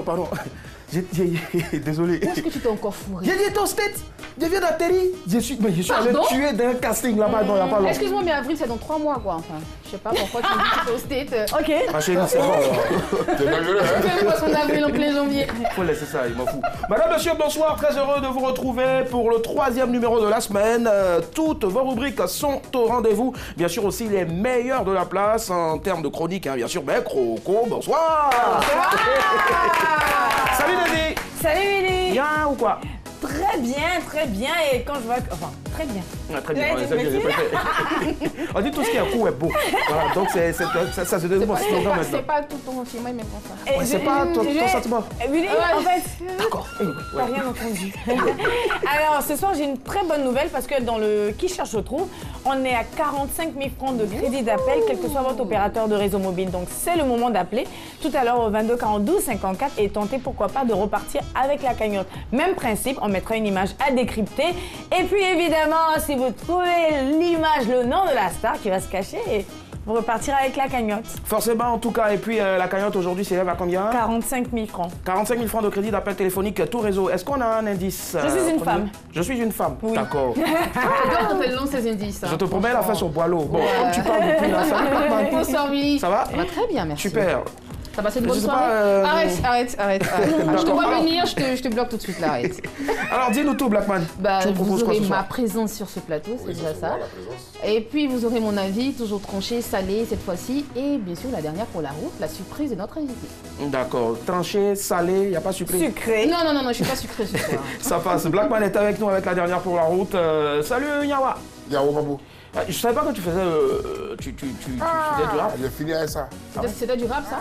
Pardon. Désolé. Où est-ce que tu t'es encore fourré? J'ai dit ton state. Je viens d'atterrir. Je suis allé tuer d'un casting là-bas, il n'y a pas longtemps. Excuse-moi, mais avril, c'est dans 3 mois, quoi. Enfin, je sais pas pourquoi tu me dis que tu es au state. Ok. Ma chérie, c'est bon. T'es malheureux, hein? Fais le poisson d'avril en plein janvier. Faut laisser ça, il m'en fout. Madame, monsieur, bonsoir. Très heureux de vous retrouver pour le 3e numéro de la semaine. Toutes vos rubriques sont au rendez-vous. Bien sûr aussi les meilleurs de la place en termes de chronique, hein, bien sûr. Mais Croco, bonsoir. Salut Denis. Salut Willy. Bien ou quoi? Très bien. Et quand je vois... Enfin, très bien. Ah, très bien, Ouais, on essaie de répéter. On dit tout ce qui est court est beau. Voilà, donc ça se développe slogan maintenant. C'est pas tout ton film, mais bon ça. Ouais, c'est pas ton sentiment. Willy, en fait... D'accord. T'as rien entendu. Alors, ce soir, j'ai une très bonne nouvelle parce que dans le Qui cherche trouve, on est à 45 000 francs de crédit d'appel, quel que soit votre opérateur de réseau mobile. Donc, c'est le moment d'appeler tout à l'heure au 22 42 54 et tenter, pourquoi pas, de repartir avec la cagnotte. Même principe, on mettra une image à décrypter. Et puis, évidemment, si vous trouvez l'image, le nom de la star qui va se cacher, vous repartirez avec la cagnotte. Forcément, en tout cas. Et puis, la cagnotte aujourd'hui s'élève à combien? 45 000 francs. 45 000 francs de crédit d'appel téléphonique, tout réseau. Est-ce qu'on a un indice? Je suis une femme. Je suis une femme. Oui. D'accord. Regarde, on fait le nom de ces indices. Je te promets la fin sur Boileau. Bon, comme tu parles depuis là, salut Batman. Bonsoir, oui. Ça va? Ça va très bien, merci. Super. T'as passé une Je bonne sais soirée? pas, Arrête. Je te vois Alors- venir, je te bloque tout de suite là, arrête. Alors, dis-nous tout, Blackman. Bah, Tu me proposes vous quoi aurez ce ma soir? présence sur ce plateau, c'est Oui, déjà ça se ça. voit, la présence. Et puis vous aurez mon avis, toujours tranché, salé cette fois-ci. Et bien sûr, la dernière pour la route, la surprise de notre invité. D'accord. Tranché, salé, il n'y a pas surprise. Sucré. Non, je suis pas sucrée ce soir. Ça passe. Blackman est avec nous avec la dernière pour la route. Salut, Nyawa. Yao Babou. Je savais pas que tu faisais... tu faisais du rap J'ai fini avec ça. C'était du rap, ça?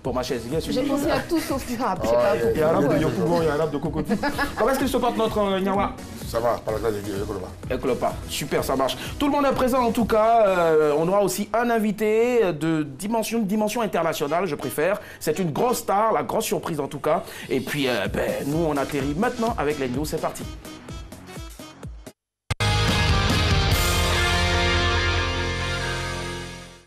pour ma chaise. J'ai pensé à tout sauf du rap. Je sais pas Il y a un rap de pourquoi. Yopougon, il y a un rap de Cocotou. Comment est-ce qu'il se porte notre Nyawa? Ça va, par la grâce de Dieu, écoute pas. Ekolopa, super, ça marche. Tout le monde est présent en tout cas. On aura aussi un invité de dimension internationale, je préfère. C'est une grosse star, la grosse surprise en tout cas. Et puis, nous, on atterrit maintenant avec les news. C'est parti.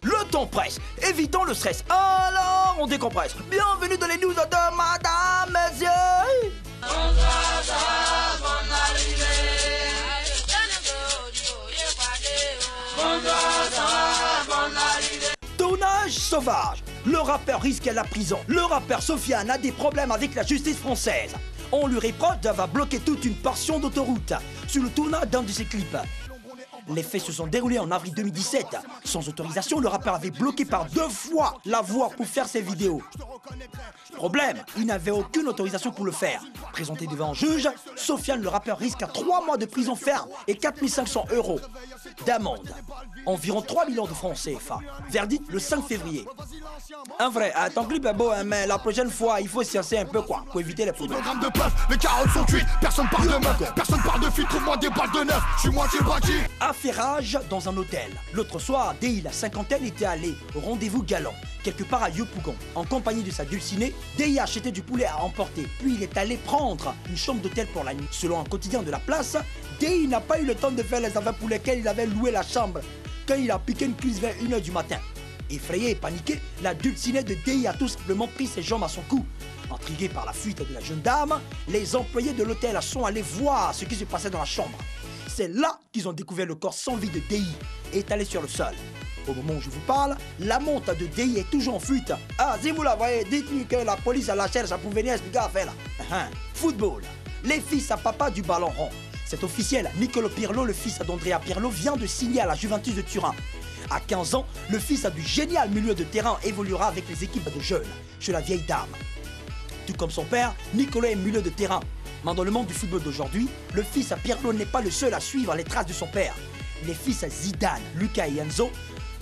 Le temps presse, évitons le stress. Alors, on décompresse. Bienvenue dans les news de Madame, Messieurs. Tournage sauvage. Le rappeur risque la prison. Le rappeur Sofiane a des problèmes avec la justice française. On lui reproche d'avoir bloqué toute une portion d'autoroute sur le tournage d'un de ses clips. Les faits se sont déroulés en avril 2017. Sans autorisation, le rappeur avait bloqué par 2 fois la voie pour faire ses vidéos. Problème, il n'avait aucune autorisation pour le faire. Présenté devant un juge, Sofiane, le rappeur, risque à 3 mois de prison ferme et 4 500 € d'amende. Environ 3 millions de francs CFA. Verdict le 5 février. Un vrai, ton clip est beau, hein, mais la prochaine fois, il faut sciencer un peu quoi, pour éviter les problèmes. Programme de puff, les carottes sont cuites, personne parle de meuf, personne parle de filles, trouve-moi des balles de neuf, je suis moitié bâti. Affairage dans un hôtel. L'autre soir, Dei, la cinquantaine, était allé au rendez-vous galant, quelque part à Yopougon. En compagnie de sa dulcinée, Dei a acheté du poulet à emporter, puis il est allé prendre une chambre d'hôtel pour la nuit. Selon un quotidien de la place, Dei n'a pas eu le temps de faire les affaires pour lesquelles il avait loué la chambre, quand il a piqué une crise vers 1 h du matin. Effrayé et paniqué, la dulcinée de Dei a tout simplement pris ses jambes à son cou. Intrigués par la fuite de la jeune dame, les employés de l'hôtel sont allés voir ce qui se passait dans la chambre. C'est là qu'ils ont découvert le corps sans vie de Dei, étalé sur le sol. Au moment où je vous parle, la montre de Dei est toujours en fuite. Ah, si vous la voyez, dites-lui que la police la cherche pour venir expliquer l'affaire là. Football. Les fils à papa du ballon rond. C'est officiel, Nicolo Pirlo, le fils d'Andrea Pirlo, vient de signer à la Juventus de Turin. À 15 ans, le fils du génial milieu de terrain évoluera avec les équipes de jeunes, chez la vieille dame. Tout comme son père, Nicolo est milieu de terrain. Mais dans le monde du football d'aujourd'hui, le fils à Pirlo n'est pas le seul à suivre les traces de son père. Les fils à Zidane, Lucas et Enzo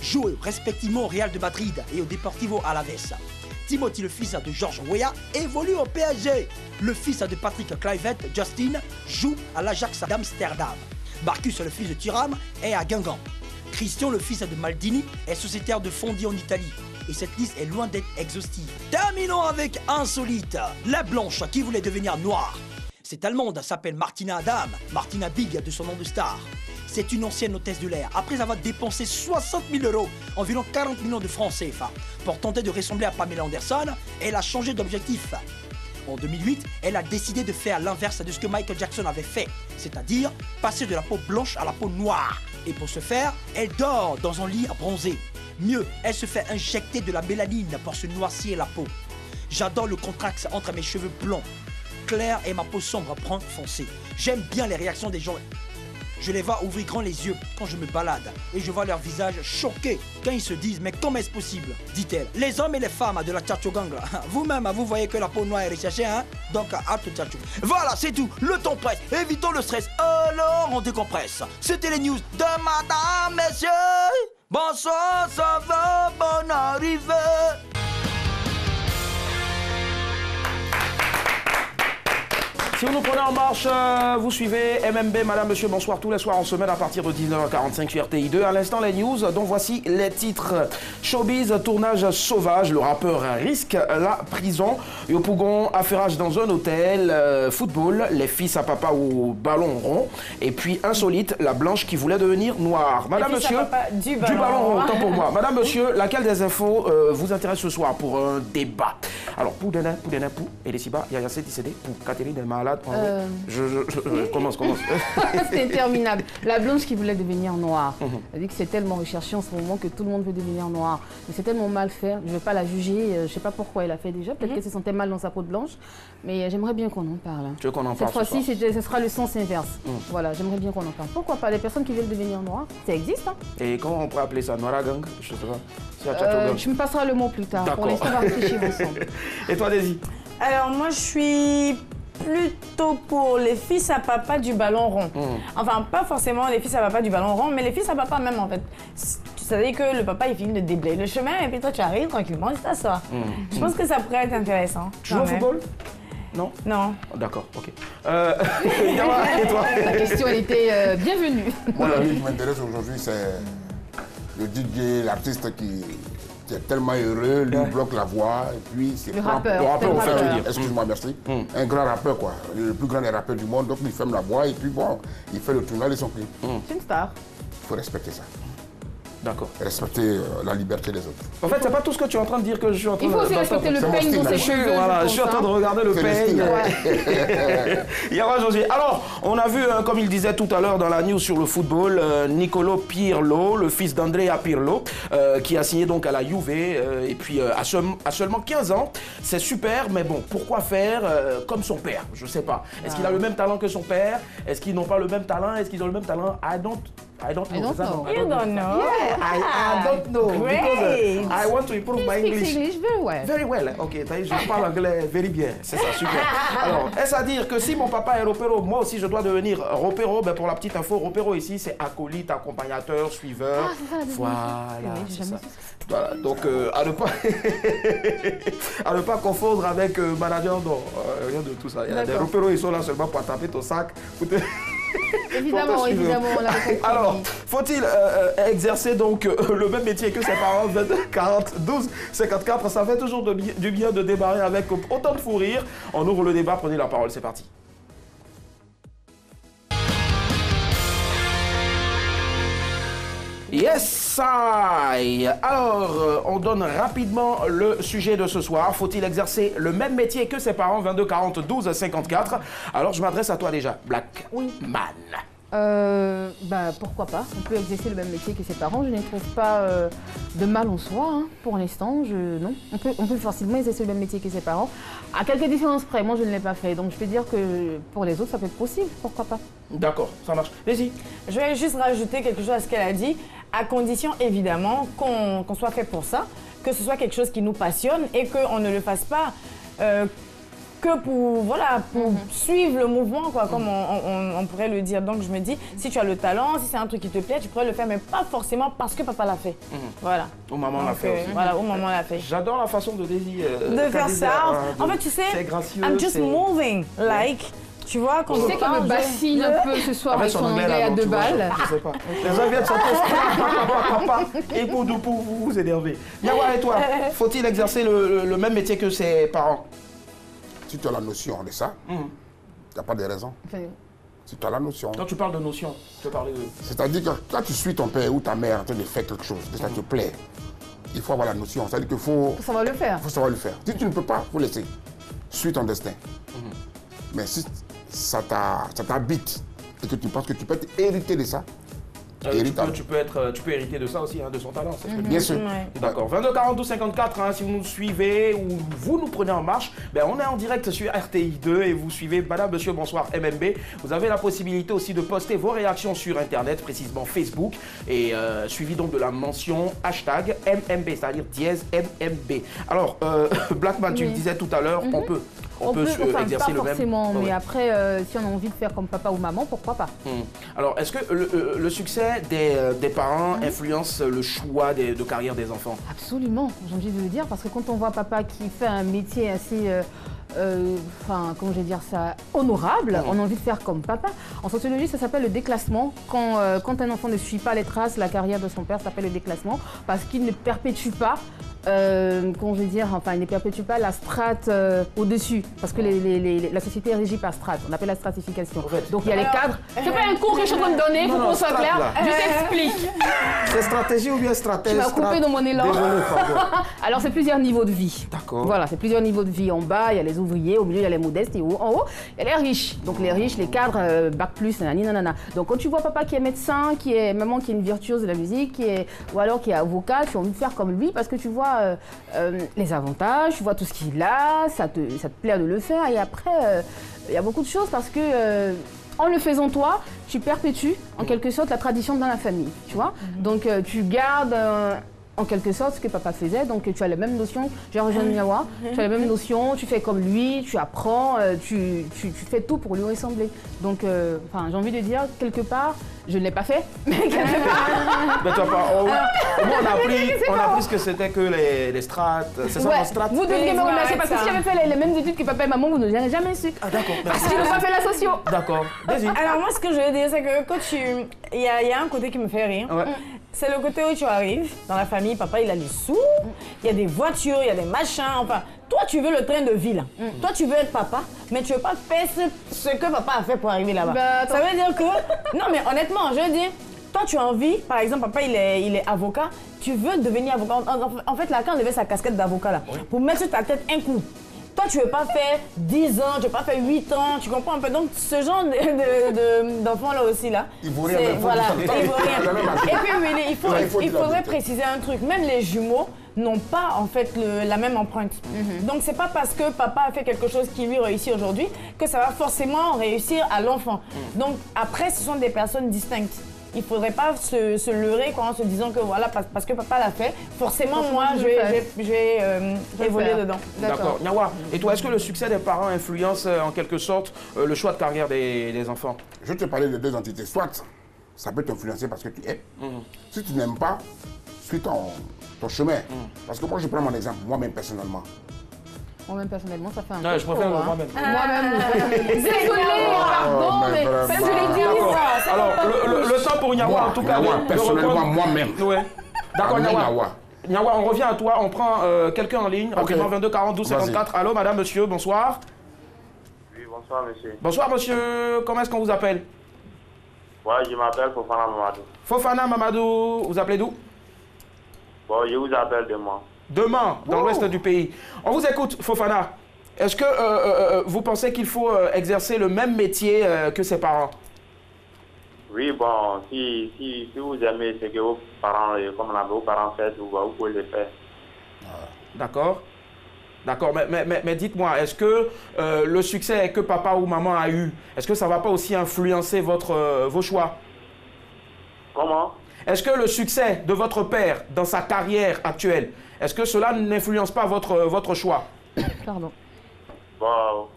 jouent respectivement au Real de Madrid et au Deportivo Alavés. Timothy, le fils de George Weah, évolue au PSG. Le fils de Patrick Kluivert, Justin, joue à l'Ajax d'Amsterdam. Marcus, le fils de Thuram, est à Guingamp. Christian, le fils de Maldini, est sociétaire de fondue en Italie. Et cette liste est loin d'être exhaustive. Terminons avec insolite. La blanche qui voulait devenir noire. Cette allemande s'appelle Martina Adam, Martina Big de son nom de star. C'est une ancienne hôtesse de l'air. Après avoir dépensé 60 000 €, environ 40 millions de francs CFA, pour tenter de ressembler à Pamela Anderson, elle a changé d'objectif. En 2008, elle a décidé de faire l'inverse de ce que Michael Jackson avait fait, c'est-à-dire passer de la peau blanche à la peau noire. Et pour ce faire, elle dort dans un lit bronzé. Mieux, elle se fait injecter de la mélanine pour se noircir la peau. J'adore le contraste entre mes cheveux blonds clairs et ma peau sombre brun foncé. J'aime bien les réactions des gens. Je les vois ouvrir grand les yeux quand je me balade et je vois leur visage choqué quand ils se disent « Mais comment est-ce possible ?» dit-elle. Les hommes et les femmes de la Tchatcho Gang, vous-même, vous voyez que la peau noire est recherchée, hein? Donc, à tout Tchatcho. Voilà, c'est tout. Le temps presse. Évitons le stress. Alors, on décompresse. C'était les news de Madame, Messieurs. Bonsoir, ça va, bonne arrivée. Si vous nous prenez en marche, vous suivez MMB, Madame, Monsieur, bonsoir, tous les soirs en semaine à partir de 19h45 sur RTI2. À l'instant, les news, dont voici les titres. Showbiz, tournage sauvage, le rappeur risque la prison. Yopougon, affairage dans un hôtel, football, les fils à papa au ballon rond. Et puis, insolite, la blanche qui voulait devenir noire. Madame, Monsieur, du ballon rond, autant pour moi. Madame, Monsieur, laquelle des infos vous intéresse ce soir pour un débat? Alors, pour Dena, pour Elesiba, Yaya Sédicédé, pour Catherine Delmalade, commence. C'est interminable. La blanche qui voulait devenir noire. Elle dit que c'est tellement recherché en ce moment que tout le monde veut devenir noir. Mais c'est tellement mal fait. Je ne vais pas la juger. Je ne sais pas pourquoi elle a fait déjà. Peut-être qu'elle se sentait mal dans sa peau de blanche. Mais j'aimerais bien qu'on en parle. Tu veux qu'on en parle? Cette fois-ci, ce sera le sens inverse. Voilà, j'aimerais bien qu'on en parle. Pourquoi pas? Les personnes qui veulent devenir noires, ça existe. Hein? Et comment on pourrait appeler ça? Noiragang? Je ne sais pas. Tu me passeras le mot plus tard. Pour l'instant, on va réfléchir ensemble. Et toi, Daisy? Alors, moi, je suis plutôt pour les fils à papa du ballon rond. Enfin, pas forcément les fils à papa du ballon rond, mais les fils à papa même, en fait. Tu savais que le papa, il finit de déblayer le chemin et puis toi, tu arrives tranquillement et tu t'assois. Je pense que ça pourrait être intéressant. Tu joues au football? Non? Non. D'accord, ok. Yawa, et toi? La question, elle était bienvenue. Moi, la vie qui m'intéresse aujourd'hui, c'est le DJ, l'artiste qui est tellement heureux, lui bloque la voix, et puis c'est Le rappeur. excuse-moi, merci. Un grand rappeur, quoi. Le plus grand des rappeurs du monde, donc il ferme la voix, et puis bon, il fait le tournage de son clip. C'est une star. Il faut respecter ça. D'accord. Respecter la liberté des autres. En fait, c'est pas tout ce que tu es en train de dire que je suis en train de... Il faut aussi respecter le peigne dans ses cheveux. Voilà, je suis en train de regarder le peigne. Yawa José. Alors, on a vu, comme il disait tout à l'heure dans la news sur le football, Nicolo Pirlo, le fils d'Andrea Pirlo, qui a signé donc à la Juve, et puis à seulement 15 ans. C'est super, mais bon, pourquoi faire comme son père? Je sais pas. Est-ce qu'il a le même talent que son père? Est-ce qu'ils n'ont pas le même talent? Est-ce qu'ils ont le même talent? I don't know. You don't know. Yeah, I don't know. Great. Because I want to improve my He speaks English. English very well. Very well. Ok, je parle anglais very bien. C'est ça, super. Alors, est-ce à dire que si mon papa est ropero, moi aussi je dois devenir ropero? Ben pour la petite info, ropero ici, c'est acolyte, accompagnateur, suiveur. Voilà, c'est ça. Voilà, donc à ne pas confondre avec manager, non, rien de tout ça. Il y a des roperos, ils sont là seulement pour taper ton sac. Évidemment, on l'a compris. Alors, faut-il exercer donc le même métier que ses parents? 22, 40, 12, 54, ça fait toujours du bien de démarrer avec autant de fou rire. On ouvre le débat, prenez la parole, c'est parti. Yes, I. Alors, on donne rapidement le sujet de ce soir. Faut-il exercer le même métier que ses parents? 22, 40, 12, 54. Alors, je m'adresse à toi déjà, Black Man. Pourquoi pas? On peut exercer le même métier que ses parents. Je ne trouve pas de mal en soi, hein, pour l'instant. Non, on peut facilement exercer le même métier que ses parents. À quelques différences près, moi je ne l'ai pas fait. Donc je peux dire que pour les autres, ça peut être possible. Pourquoi pas? D'accord, ça marche. Vas-y. Je vais juste rajouter quelque chose à ce qu'elle a dit, à condition évidemment qu'on soit fait pour ça, que ce soit quelque chose qui nous passionne et qu'on ne le fasse pas que pour suivre le mouvement, quoi, comme on pourrait le dire. Donc je me dis, si tu as le talent, si c'est un truc qui te plaît, tu pourrais le faire, mais pas forcément parce que papa l'a fait. Voilà. Ou maman l'a fait aussi. Voilà, ou maman l'a fait. J'adore la façon de Daisy de faire ça. En fait, tu sais, I'm just moving, like... Tu vois, quand tu sais qu'elle me bassine un peu ce soir avec son anglais à 2 balles. Je sais pas. Les gens viennent chanter papa et pour vous énerver. Yawa, et toi, faut-il exercer le même métier que ses parents? Si tu as la notion de ça, il n'y a pas de raison. Si tu as la notion. Quand tu parles de notion, tu veux parler de... C'est-à-dire que quand tu suis ton père ou ta mère en train de faire quelque chose, que ça te plaît, il faut avoir la notion. C'est-à-dire qu'il faut savoir le faire. savoir le faire. Si tu ne peux pas, il faut laisser. Suis ton destin. Mais si ça t'habite et que tu penses que tu peux hériter de ça, tu peux hériter de ça aussi, hein, de son talent. C'est ce que tu bien dis. sûr. D'accord. 22 42 54, hein, si vous nous suivez ou vous nous prenez en marche, ben on est en direct sur RTI 2 et vous suivez Madame, Monsieur, bonsoir MMB. Vous avez la possibilité aussi de poster vos réactions sur Internet, précisément Facebook, et suivi donc de la mention hashtag MMB, c'est-à-dire dièse MMB. Alors, Blackman, tu le disais tout à l'heure, on peut enfin, exercer pas le même. forcément, mais Ouais. après, si on a envie de faire comme papa ou maman, pourquoi pas? Alors, est-ce que le succès des parents influence le choix de carrière des enfants? Absolument, j'ai envie de le dire, parce que quand on voit papa qui fait un métier assez, enfin, comment je vais dire ça, honorable, on a envie de faire comme papa. En sociologie, ça s'appelle le déclassement. Quand un enfant ne suit pas les traces, la carrière de son père s'appelle le déclassement, parce qu'il ne perpétue pas, comment je vais dire, enfin, il ne perpétue pas la strate au-dessus, parce que la société est régie par strate, on appelle la stratification. Donc il y a les cadres. C'est pas un cours que je suis en train de donner, il faut qu'on soit strate, clair. là. Je t'explique. C'est stratégie ou bien stratégie? Tu m'as coupé dans mon élan. Désolé, pardon. Alors, c'est plusieurs niveaux de vie. D'accord. Voilà, c'est plusieurs niveaux de vie. En bas, il y a les ouvriers, au milieu, il y a les modestes, et en haut, il y a les riches. Donc, les riches, les cadres, bac plus, nanana. Donc, quand tu vois papa qui est médecin, maman qui est une virtuose de la musique, ou alors qui est avocat, tu as envie de faire comme lui parce que tu vois les avantages, tu vois tout ce qu'il a, ça te plaît de le faire. Et après, il y a beaucoup de choses parce que en le faisant toi, tu perpétues en quelque sorte la tradition dans la famille, tu vois. Donc tu gardes en quelque sorte ce que papa faisait, donc tu as les mêmes notions, j'ai rejoint Nyawa, tu as les mêmes notions, tu fais comme lui, tu apprends, tu fais tout pour lui ressembler. Donc enfin, j'ai envie de dire, quelque part, je ne l'ai pas fait, mais quelque part... Mais toi, au moins, on a appris ce que c'était que les strates. C'est ça, les strates? Vous devriez me remercier parce que si j'avais fait les mêmes études que papa et maman, vous n'auriez jamais su. Ah d'accord, Parce merci. qu'ils n'ont pas fait la socio. D'accord, vas-y. Alors moi, ce que je veux dire, c'est que quand il y a un côté qui me fait rire. Ouais. C'est le côté où tu arrives dans la famille, papa il a les sous, il y a des voitures, il y a des machins, enfin, toi tu veux le train de vie là. Toi tu veux être papa, mais tu veux pas faire ce que papa a fait pour arriver là-bas. Bah, ça veut dire que, non mais honnêtement, je veux dire, toi tu as envie, par exemple papa il est avocat, tu veux devenir avocat. En fait là quand on levait sa casquette d'avocat là, pour mettre sur ta tête un coup. Toi, tu ne veux pas faire 10 ans, tu ne veux pas faire 8 ans, tu comprends un peu. Donc, ce genre d'enfant-là aussi, là. Il vaut rien, mais voilà, faut il dire ça. vaut rien. Et puis, Willy, il faut dire la faudrait vérité. préciser un truc. Même les jumeaux n'ont pas, en fait, la même empreinte. Donc, c'est pas parce que papa a fait quelque chose qui lui réussit aujourd'hui que ça va forcément réussir à l'enfant. Donc, après, ce sont des personnes distinctes. Il ne faudrait pas se leurrer en se disant que voilà, parce que papa l'a fait, forcément moi je vais évoluer dedans. D'accord. Nyawa, et toi, est-ce que le succès des parents influence en quelque sorte le choix de carrière des enfants? Je vais te parler de deux entités. Soit ça peut t'influencer parce que tu es. Si tu n'aimes pas, suis ton chemin. Parce que moi, je prends mon exemple, moi-même personnellement. Moi-même, personnellement, ça fait un Ouais, je préfère moi-même. Moi-même. Désolée, pardon, mais mais je l'ai dit. D'accord. Alors, le temps pour Nyawa, en tout cas. Nyawa, de personnellement, reprendre- moi-même. Ouais. D'accord, Amen, Nyawa. Nyawa. Nyawa, on revient à toi. On prend quelqu'un en ligne. Rapidement, 22 42 54. Allô, madame, monsieur, bonsoir. Oui, bonsoir monsieur. Bonsoir, monsieur. Comment est-ce qu'on vous appelle? Ouais, je m'appelle Fofana Mamadou. Fofana Mamadou. Vous appelez d'où? Bon, je vous appelle demain. Demain, dans l'ouest du pays. On vous écoute, Fofana. Est-ce que vous pensez qu'il faut exercer le même métier que ses parents? Oui, bon, si vous aimez ce que vos parents, comme vos parents font, vous pouvez le faire. D'accord. D'accord, mais dites-moi, est-ce que le succès que papa ou maman a eu, est-ce que ça ne va pas aussi influencer vos choix? Comment? Est-ce que le succès de votre père dans sa carrière actuelle, est-ce que cela n'influence pas votre choix? Pardon. Bon,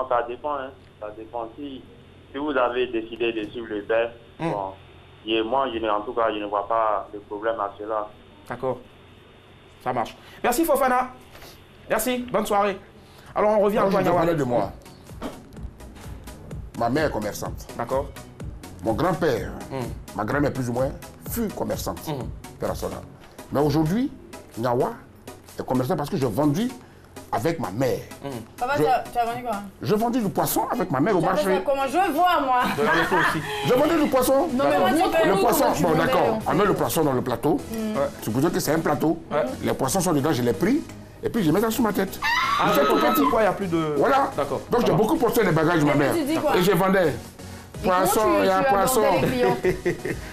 ça dépend, hein. Ça dépend. Si vous avez décidé de suivre le père, bon, et moi, en tout cas, je ne vois pas de problème à cela. D'accord. Ça marche. Merci Fofana. Merci. Bonne soirée. Alors on revient à Moi, je te Nyawa. parlais de moi. Ma mère est commerçante. D'accord. Mon grand-père, ma grand-mère plus ou moins, fut commerçante. Personnelle. Mais aujourd'hui, Nyawa est commerçant parce que j'ai vendu avec ma mère. Papa, tu as vendu quoi? Je vendais du poisson avec ma mère au Tu as fait marché. ça comment? Je veux voir, moi. De la métro aussi. Je vendais du poisson. Non, mais Comment tu montre-nous fais Le comment poisson, tu bon vendais, d'accord, en fait. on met le poisson dans le plateau. Supposons que c'est un plateau. Les poissons sont dedans, je les pris. Et puis je mets ça sur ma tête. Ah, Je fais c'est tout petit. quoi, il n'y a plus de... Voilà. D'accord. Donc j'ai beaucoup porté les bagages de ma mère. tu dis quoi? Et je vendais. Poisson, il y a poisson.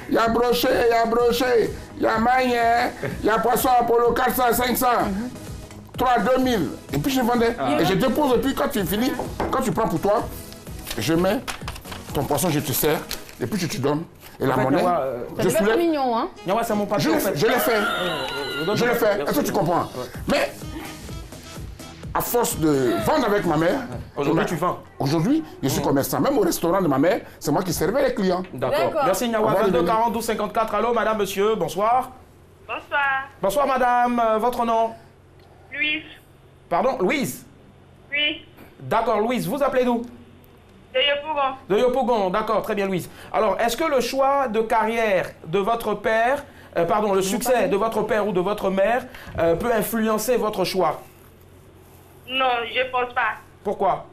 Il y a broché, il y a broché. Il y a maïen, il y a poisson Apollo 400, 500. 3, 2000. Et puis je vendais. Et je dépose. Et puis quand tu finis, quand tu prends pour toi, je mets ton poisson, je te sers. Et puis je te donne. Et la monnaie, Ça devait être mignon, hein? Nyawa, c'est mon je patron, en l'ai fait. fait. Je l'ai fait. Est-ce que tu comprends? Mais à force de vendre avec ma mère, Aujourd'hui, tu vends. aujourd'hui, je suis commerçant. Même au restaurant de ma mère, c'est moi qui servais les clients. D'accord. Merci Nyawa. 22 40 12 54. Allô, madame, monsieur, bonsoir. Bonsoir. Bonsoir, madame. Votre nom? Louise. Pardon, Louise? Oui. D'accord, Louise, vous appelez d'où? De Yopougon. De Yopougon, d'accord, très bien, Louise. Alors, est-ce que le choix de carrière de votre père, le succès de votre père ou de votre mère peut influencer votre choix? Non, je ne pense pas. Pourquoi?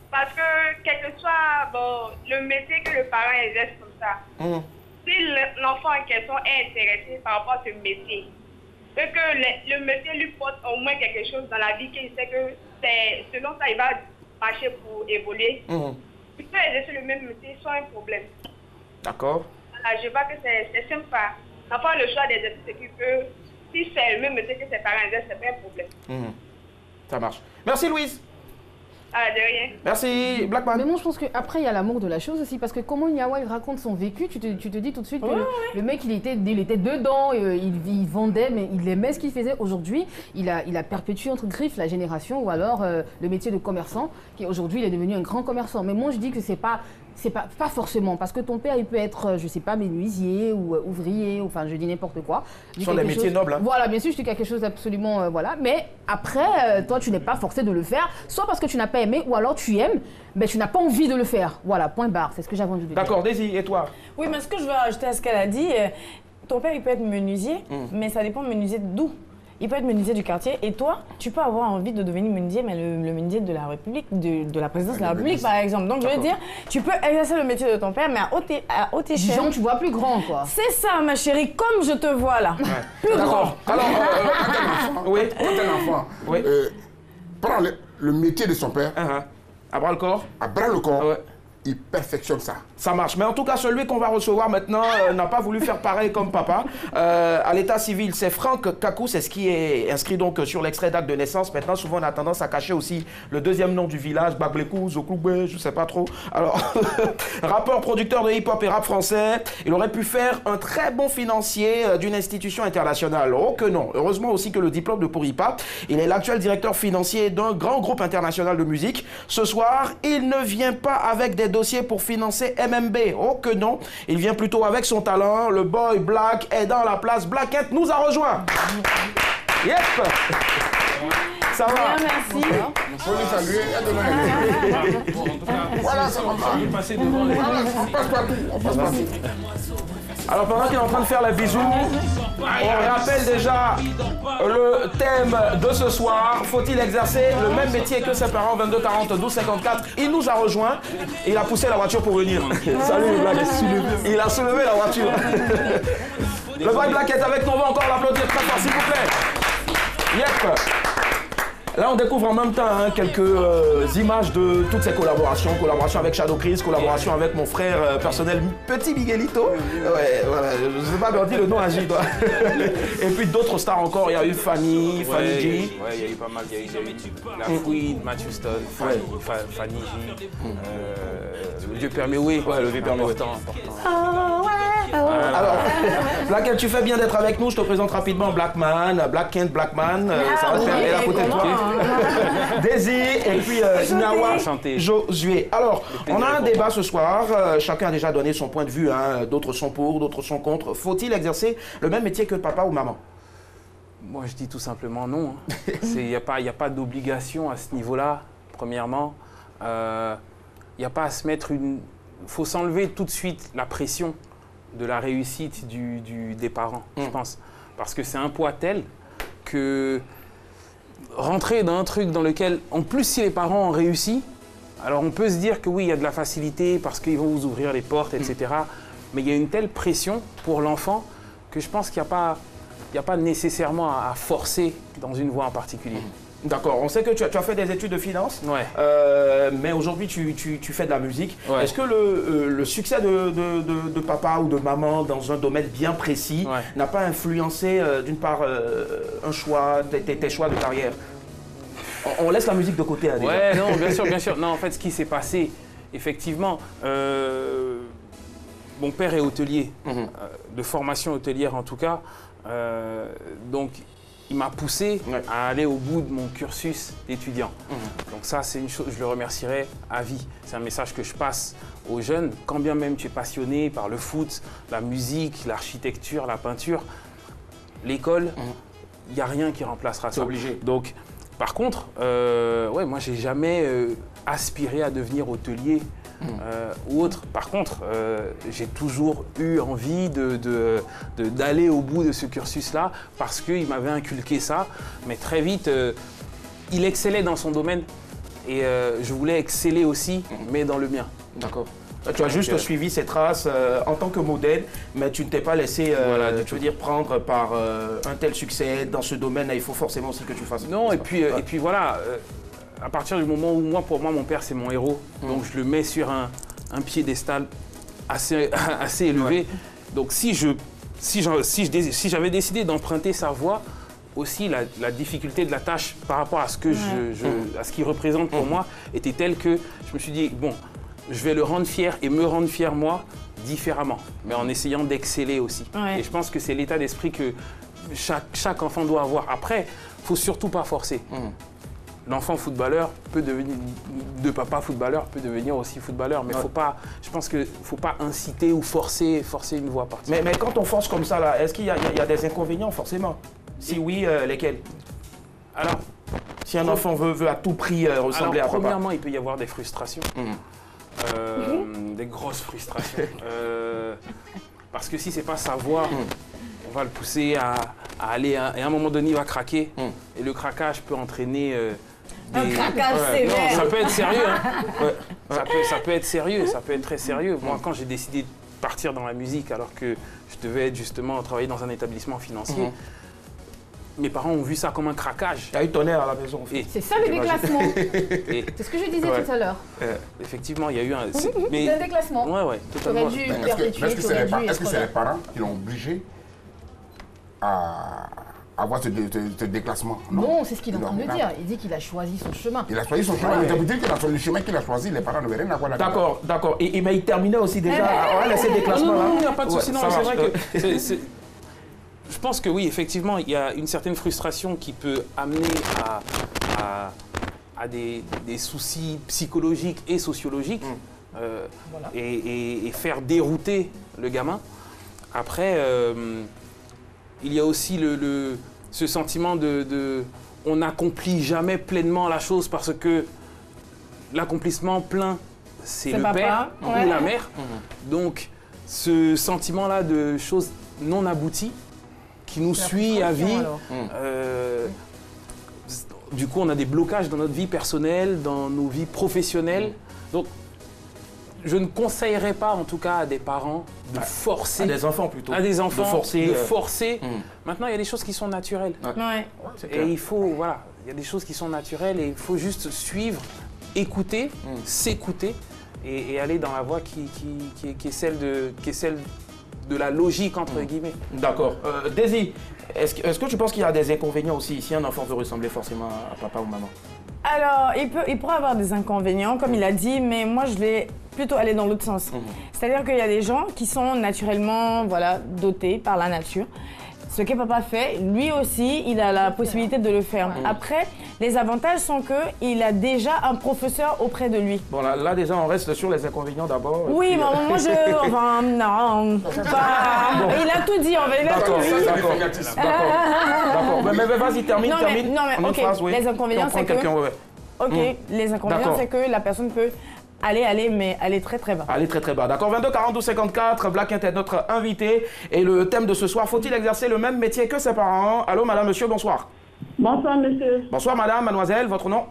Parce que, quel que soit le métier que le parent exerce comme ça, si l'enfant en question est intéressé par rapport à ce métier, et que le métier lui porte au moins quelque chose dans la vie, qu'il sait que selon ça, il va marcher pour évoluer, il peut exercer le même métier sans un problème. D'accord. Voilà, je vois que c'est sympa. L'enfant a le choix d'exercer ce qu'il peut. Si c'est le même métier que ses parents exercent, c'est pas un problème. Ça marche. Merci, Louise. Ah, de rien. Merci, Blackman. Mais moi, je pense qu'après, il y a l'amour de la chose aussi. Parce que comment Nyawa, il raconte son vécu, tu te dis tout de suite que le mec, il était dedans, il vendait, mais il aimait ce qu'il faisait. Aujourd'hui, il a perpétué, entre griffes, la génération, ou alors le métier de commerçant, qui aujourd'hui, il est devenu un grand commerçant. Mais moi, je dis que c'est pas forcément, parce que ton père, il peut être, je sais pas, menuisier ou ouvrier, ou, enfin, je dis n'importe quoi. Ce sont des métiers nobles. Hein. Voilà, bien sûr, je dis quelque chose d'absolument, voilà. Mais après, toi, tu n'es pas forcé de le faire, soit parce que tu n'as pas aimé, ou alors tu aimes, mais tu n'as pas envie de le faire. Voilà, point barre, c'est ce que j'avais envie de dire. D'accord, Daisy, et toi? Oui, mais ce que je veux rajouter à ce qu'elle a dit, ton père, il peut être menuisier, mais ça dépend menuisier d'où. Il peut être menuisier du quartier et toi, tu peux avoir envie de devenir menuisier, mais le menuisier de la République, de la présidence de la République, par exemple. Donc, je veux dire, tu peux exercer le métier de ton père, mais à haute échelle. Disons, tu vois plus grand, quoi. C'est ça, ma chérie, comme je te vois là. Plus grand. Alors, oui. Quand un enfant prend le métier de son père, à bras le corps. à bras le corps, il perfectionne ça. Ça marche. Mais en tout cas, celui qu'on va recevoir maintenant n'a pas voulu faire pareil comme papa. À l'état civil, c'est Franck Kakou, c'est ce qui est inscrit donc sur l'extrait d'acte de naissance. Maintenant, souvent, on a tendance à cacher aussi le deuxième nom du village, Bablekou, Zokloubé, je sais pas trop. Alors, rappeur, producteur de hip-hop et rap français, il aurait pu faire un très bon financier d'une institution internationale. Oh que non. Heureusement aussi que le diplôme de Pouripa, il est l'actuel directeur financier d'un grand groupe international de musique. Ce soir, il ne vient pas avec des dossiers pour financer MMB. Oh que non, il vient plutôt avec son talent. Le boy Black est dans la place. Blackette nous a rejoint. Yep. Ça va? Bien, merci. Il faut lui saluer et demain. Voilà, ça va. On passe partout. On passe partout. Alors pendant qu'il est en train de faire la bisou, on rappelle déjà le thème de ce soir. Faut-il exercer le même métier que ses parents? 22 40 12 54. Il nous a rejoint et il a poussé la voiture pour venir. Salut Black. Il a soulevé la voiture. Le boy Black est avec nous, on va encore l'applaudir très fort s'il vous plaît. Yep. Là, on découvre en même temps quelques images de toutes ces collaborations. Collaboration avec Shadow Chris, collaboration avec mon frère personnel, Petit Miguelito. Ouais, voilà, je ne sais pas bien dire le nom à J, toi. Et puis d'autres stars encore. Il y a eu Fanny, Fanny G. Ouais, il y a eu pas mal. Il y a eu La Fouine, Matthew Stone, Fanny G. Le vieux Père Méoué. Ouais, le vieux Père Méoué. Alors, Blackette, tu fais bien d'être avec nous. Je te présente rapidement Blackman, Black Kent Blackman. Ça va te faire elle à côté de toi. Daisy et puis Nyawa Josué. Alors, on a un débat ce soir. Chacun a déjà donné son point de vue. D'autres sont pour, d'autres sont contre. Faut-il exercer le même métier que papa ou maman? Moi, je dis tout simplement non. Il n'y a pas d'obligation à ce niveau-là, premièrement. Il n'y a pas à se mettre une... Il faut s'enlever tout de suite la pression de la réussite des parents, je pense. Parce que c'est un poids tel que rentrer dans un truc dans lequel, en plus, si les parents ont réussi, alors on peut se dire que oui, il y a de la facilité parce qu'ils vont vous ouvrir les portes, etc. Mais il y a une telle pression pour l'enfant que je pense qu'il n'y a pas nécessairement à forcer dans une voie en particulier. D'accord, on sait que tu as fait des études de finance, Ouais. Mais aujourd'hui tu fais de la musique. Ouais. Est-ce que le succès de papa ou de maman dans un domaine bien précis n'a pas influencé d'une part un choix, tes choix de carrière? On laisse la musique de côté. Hein, déjà. Ouais, non, bien sûr, bien sûr. Non, en fait, ce qui s'est passé, effectivement, mon père est hôtelier, de formation hôtelière en tout cas. Donc, il m'a poussé à aller au bout de mon cursus d'étudiant. Donc ça, c'est une chose, je le remercierai à vie. C'est un message que je passe aux jeunes. Quand bien même tu es passionné par le foot, la musique, l'architecture, la peinture, l'école, il n'y a rien qui remplacera ça. C'est obligé. Donc, par contre, ouais, moi, j'ai jamais aspiré à devenir hôtelier ou autre. Par contre, j'ai toujours eu envie d'aller au bout de ce cursus-là parce qu'il m'avait inculqué ça. Mais très vite, il excellait dans son domaine et je voulais exceller aussi, mais dans le mien. D'accord. Tu as juste suivi ses traces en tant que modèle, mais tu ne t'es pas laissé prendre par un tel succès dans ce domaine. Il faut forcément aussi que tu fasses. Non, et puis voilà, à partir du moment où pour moi, mon père, c'est mon héros. Donc je le mets sur un piédestal assez élevé. Donc si j'avais décidé d'emprunter sa voie, aussi la difficulté de la tâche par rapport à ce que à ce qu'il représente pour moi était telle que je me suis dit, bon, je vais le rendre fier et me rendre fier moi différemment, mais en essayant d'exceller aussi. Et je pense que c'est l'état d'esprit que chaque enfant doit avoir. Après, il ne faut surtout pas forcer. L'enfant footballeur peut devenir, de papa footballeur peut devenir aussi footballeur, mais je pense qu'il ne faut pas inciter ou forcer une voie particulière. Mais quand on force comme ça, là, est-ce qu'il y a des inconvénients forcément? Si oui, lesquels? Alors, si un enfant veut à tout prix ressembler à papa. Premièrement, il peut y avoir des frustrations. Des grosses frustrations. Parce que si c'est pas sa voie, on va le pousser à aller, et à un moment donné, il va craquer. Et le craquage peut entraîner un craquage sévère. Non, ça peut être sérieux. Hein. Ça peut être sérieux, ça peut être très sérieux. Moi, quand j'ai décidé de partir dans la musique, alors que je devais être justement travailler dans un établissement financier, mes parents ont vu ça comme un craquage. Il y a eu tonnerre à la maison. C'est ça le déclassement. C'est ce que je disais tout à l'heure. Effectivement, il y a eu un déclassement. Ouais, totalement. Est-ce que c'est les parents qui l'ont obligé à avoir ce déclassement? Non, c'est ce qu'il est en train de dire. Il dit qu'il a choisi son chemin. Il a choisi son chemin. Ça veut dire que le chemin qu'il a choisi, les parents n'avaient rien à voir là-dedans. D'accord. Mais il terminait aussi déjà. On va laisser le déclassement là. Non, il n'y a pas de souci. Non, c'est vrai que... Je pense que oui, effectivement, il y a une certaine frustration qui peut amener à des soucis psychologiques et sociologiques et faire dérouter le gamin. Après, il y a aussi ce sentiment on n'accomplit jamais pleinement la chose parce que l'accomplissement plein, c'est le père ou la mère. Donc, ce sentiment-là de choses non abouties, qui nous suit à vie. Du coup, on a des blocages dans notre vie personnelle, dans nos vies professionnelles. Donc, je ne conseillerais pas, en tout cas, à des parents de forcer. À des enfants plutôt. À des enfants de forcer. Maintenant, il y a des choses qui sont naturelles. Et il faut, il y a des choses qui sont naturelles et il faut juste suivre, écouter, s'écouter et aller dans la voie qui est celle de la logique, entre guillemets. D'accord. Daisy, est-ce que tu penses qu'il y a des inconvénients aussi si un enfant veut ressembler forcément à papa ou maman? Alors, il pourrait avoir des inconvénients, comme il a dit, mais moi, je vais plutôt aller dans l'autre sens. C'est-à-dire qu'il y a des gens qui sont naturellement dotés par la nature. Ce que papa fait, lui aussi, il a la possibilité de le faire. Après, les avantages sont qu'il a déjà un professeur auprès de lui. Bon, là déjà, on reste sur les inconvénients d'abord. Oui, mais moi, non, il a tout dit, il a tout dit. D'accord. Mais vas-y, termine. Non, mais ok, les inconvénients, c'est que... les inconvénients, c'est que la personne peut... mais aller très très bas. Aller très très bas. D'accord, 22 42 54, Black Int est notre invité. Et le thème de ce soir, faut-il exercer le même métier que ses parents? Allô, madame, monsieur, bonsoir. Bonsoir, monsieur. Bonsoir, madame, mademoiselle, votre nom?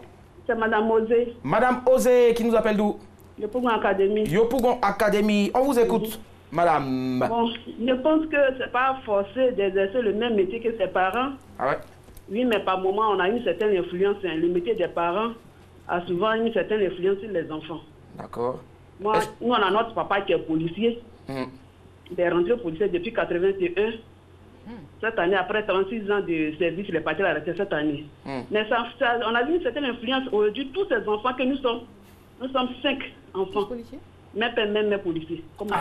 C'est madame Osé. Madame Osé, qui nous appelle d'où? Yopougon Académie. Yopougon Académie. On vous écoute, madame. Bon, je pense que c'est pas forcé d'exercer le même métier que ses parents. Ah ouais? Oui, mais par moment, on a une certaine influence. Hein. Le métier des parents a souvent une certaine influence sur les enfants. D'accord. Moi, nous, on a notre papa qui est policier. Il est rentré policier depuis 81. Cette année, après 36 ans de service, il est parti à la retraite cette année. Mais ça, on a vu une certaine influence aujourd'hui. Tous ces enfants que nous sommes 5 enfants. Policiers? Même père, même mère policier. Comme ok.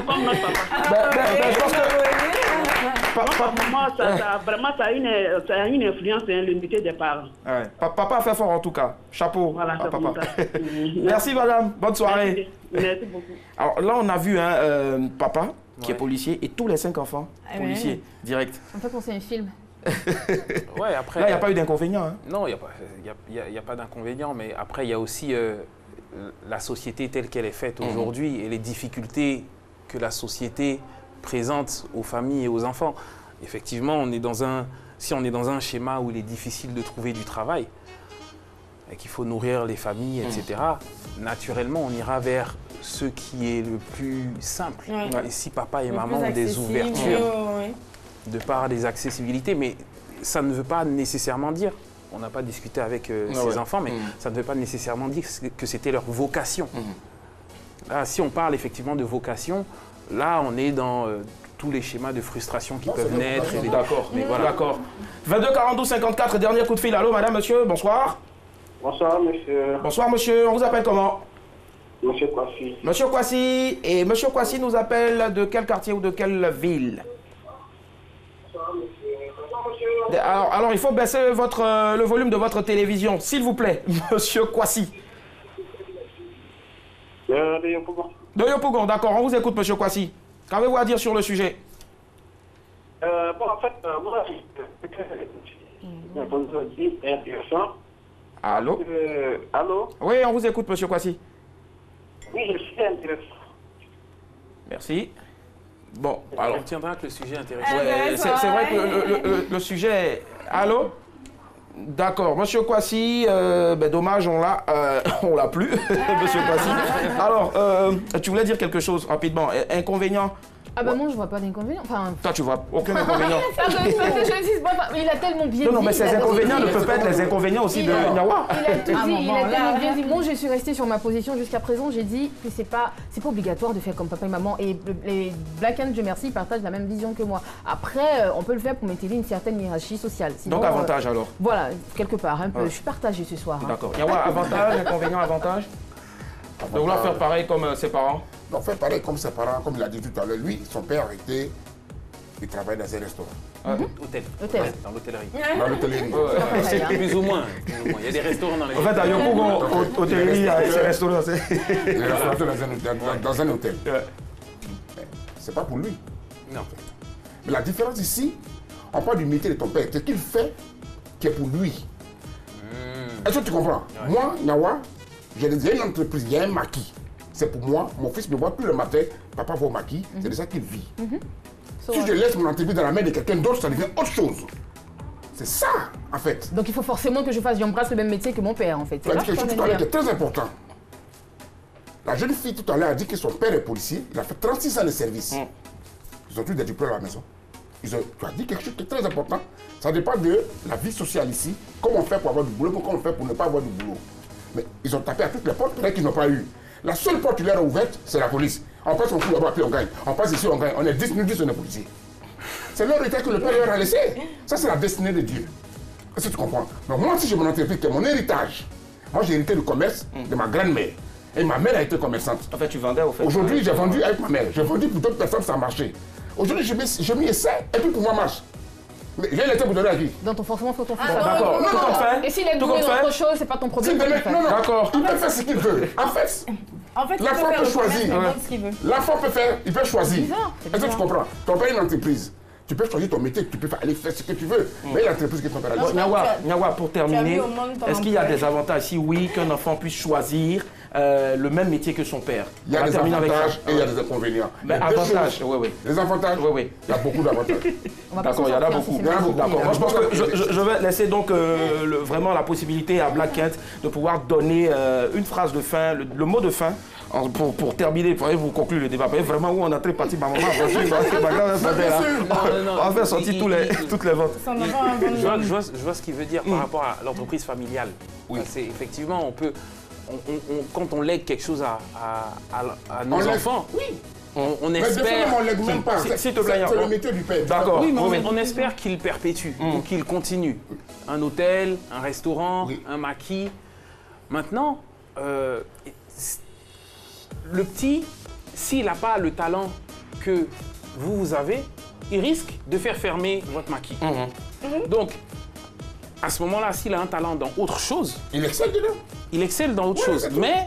Comme notre papa. Je pense que vraiment, ça a une influence, hein, le métier des parents. Ouais. Papa a fait fort en tout cas. Chapeau voilà, à papa. Merci madame. Bonne soirée. Merci beaucoup. Alors là, on a vu papa qui est policier et tous les 5 enfants policiers direct. On peut penser à un film. Ouais, après, là, il n'y a pas eu d'inconvénient. Hein. Non, il n'y a pas d'inconvénient, mais après, il y a aussi la société telle qu'elle est faite aujourd'hui et les difficultés que la société présente aux familles et aux enfants. Effectivement, si on est dans un schéma où il est difficile de trouver du travail, et qu'il faut nourrir les familles, etc., naturellement, on ira vers ce qui est le plus simple. Et si papa et maman ont des ouvertures, de par des accessibilités, mais ça ne veut pas nécessairement dire, on n'a pas discuté avec ces enfants, mais ça ne veut pas nécessairement dire que c'était leur vocation. Là, si on parle effectivement de vocation, là, on est dans tous les schémas de frustration qui peuvent naître. D'accord, voilà. D'accord. 22 42 54, dernier coup de fil. Allô, madame, monsieur, bonsoir. Bonsoir, monsieur. Bonsoir, monsieur. On vous appelle comment? Monsieur Kwasi. Monsieur Kwasi. Et monsieur Kwasi nous appelle de quel quartier ou de quelle ville? Alors, il faut baisser le volume de votre télévision, s'il vous plaît, monsieur Kwasi. De Yopougon. De Yopougon, d'accord. On vous écoute, monsieur Kwasi. Qu'avez-vous à dire sur le sujet? Bon, en fait, moi, c'est intéressant. Allô? Allô? Oui, on vous écoute, monsieur Kwasi. Oui, je suis intéressant. Merci. Bon, alors... On tiendra que le sujet est intéressant. Ouais, c'est vrai que le sujet... Allô? D'accord. Monsieur Kwasi, dommage, on l'a plus, monsieur Kwasi. Alors, tu voulais dire quelque chose rapidement. Inconvénient? Ah bah moi je vois pas d'inconvénient. Enfin... Toi tu vois aucun inconvénient. Il a tellement bien dit. Non mais ces inconvénients ne peuvent pas être les inconvénients aussi de Nyawa. Il a tout dit, il a tellement bien dit. Moi je suis restée sur ma position jusqu'à présent. J'ai dit que c'est pas obligatoire de faire comme papa et maman. Et les Black and Dieu merci partagent la même vision que moi. Après on peut le faire pour maintenir une certaine hiérarchie sociale. Sinon, donc avantage alors. Voilà, quelque part un peu. Je suis partagée ce soir. D'accord. Nyawa, avantage, inconvénient, avantage. De vouloir faire pareil comme ses parents. Non, faire pareil comme ses parents, comme il a dit tout à l'heure. Lui, son père il travaille dans un restaurant. Hôtel. Dans l'hôtellerie. Dans l'hôtellerie. C'est plus ou moins. Il y a des restaurants dans les hôtels. En fait, à Yopougon, hôtellerie, il y a des restaurants. Il est restaurateur dans un hôtel. C'est pas pour lui. Non. Mais la différence ici, on parle du métier de ton père. C'est ce qu'il fait qui est pour lui. Est-ce que tu comprends? Moi, Nyawa, j'ai une entreprise, il y a un maquis. C'est pour moi, mon fils me voit tout le matin, papa va au maquis, c'est de ça qu'il vit. Si je laisse mon entreprise dans la main de quelqu'un d'autre, ça devient autre chose. C'est ça, en fait. Donc il faut forcément que j'embrasse le même métier que mon père, en fait. Tu as dit quelque chose tout à l'heure qui est très important. La jeune fille tout à l'heure a dit que son père est policier, il a fait 36 ans de service. Ils ont tous des diplômes à la maison. Tu as dit quelque chose qui est très important. Ça dépend de la vie sociale ici, comment on fait pour avoir du boulot, comment on fait pour ne pas avoir du boulot. Mais ils ont tapé à toutes les portes, peut-être qu'ils n'ont pas eu. La seule porte qui leur est ouverte, c'est la police. On passe au coup là-bas, puis on gagne. On passe ici, on gagne. On est 10 minutes, on est policier. C'est l'héritage que le père leur a laissé. Ça, c'est la destinée de Dieu. Est-ce que tu comprends? Donc moi, si j'ai mon entreprise, qui est mon héritage, moi j'ai hérité le commerce de ma grand-mère. Et ma mère a été commerçante. En fait, tu vendais au fait. Aujourd'hui, j'ai vendu avec ma mère. J'ai vendu pour d'autres personnes, ça a marché. Aujourd'hui, je m'y essaie, et puis pour moi, marche. Mais j'ai l'été pour donner à qui? Dans ton forcément, faut ton fils. D'accord. Tout compte fait. Et s'il est doué dans autre chose, c'est pas ton problème. Non, d'accord. Il peut faire ce qu'il veut. En fait, l'enfant peut choisir. L'enfant peut faire, il peut choisir. Est-ce que tu comprends? Tu as une entreprise. Tu peux choisir ton métier, tu peux aller faire ce que tu veux. Mais l'entreprise qui est ton père. Nyawa, pour terminer, est-ce qu'il y a des avantages si oui, qu'un enfant puisse choisir le même métier que son père. Il y a des avantages et il y a des inconvénients. Mais avantages, oui. Les avantages, oui. Il y a beaucoup d'avantages. D'accord, il y en a beaucoup. D'accord. Moi, je pense que je vais laisser donc vraiment la possibilité à Black Kent de pouvoir donner une phrase de fin, le mot de fin. Pour terminer, vous conclure le débat. Vraiment, où on a très parti, ma maman, on va faire sortir toutes les ventes. Je vois ce qu'il veut dire par rapport à l'entreprise familiale. Oui. C'est effectivement, on peut, quand on lègue quelque chose à nos enfants, on espère. Mais on lègue même pas. C'est le métier du père. D'accord. Oui, mais on espère qu'il perpétue ou qu'il continue. Un hôtel, un restaurant, un maquis. Maintenant, le petit, s'il n'a pas le talent que vous avez, il risque de faire fermer votre maquis. Donc, à ce moment-là, s'il a un talent dans autre chose... Il excelle dedans. Il excelle dans autre chose, mais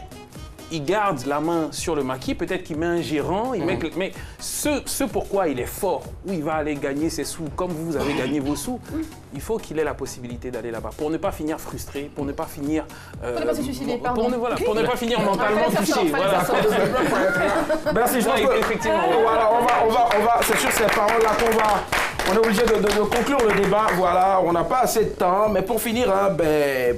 il garde la main sur le maquis, peut-être qu'il met un gérant, mais ce pourquoi il est fort, où il va aller gagner ses sous, comme vous avez gagné vos sous, il faut qu'il ait la possibilité d'aller là-bas, pour ne pas finir frustré, pour ne pas finir... pour ne pas se suicider, pardon. Pour ne pas finir mentalement touché. Voilà. Merci, je pense que... Effectivement. Voilà, on va, c'est sur ces paroles-là on est obligé de conclure le débat. Voilà, on n'a pas assez de temps. Mais pour finir,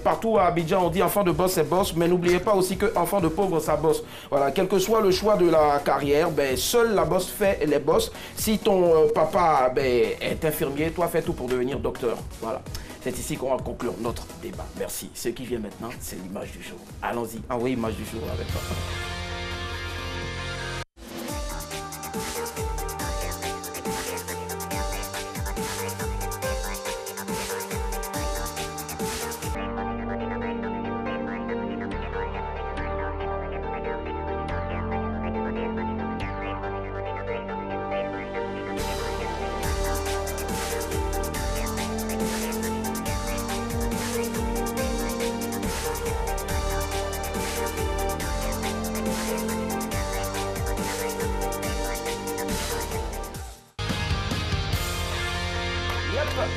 partout à Abidjan, on dit enfant de boss, c'est boss. Mais n'oubliez pas aussi que enfant de pauvre, ça bosse. Voilà, quel que soit le choix de la carrière, seule la bosse fait les boss. Si ton papa est infirmier, toi fais tout pour devenir docteur. Voilà. C'est ici qu'on va conclure notre débat. Merci. Ce qui vient maintenant, c'est l'image du jour. Allons-y, envoyez l'image du jour avec toi.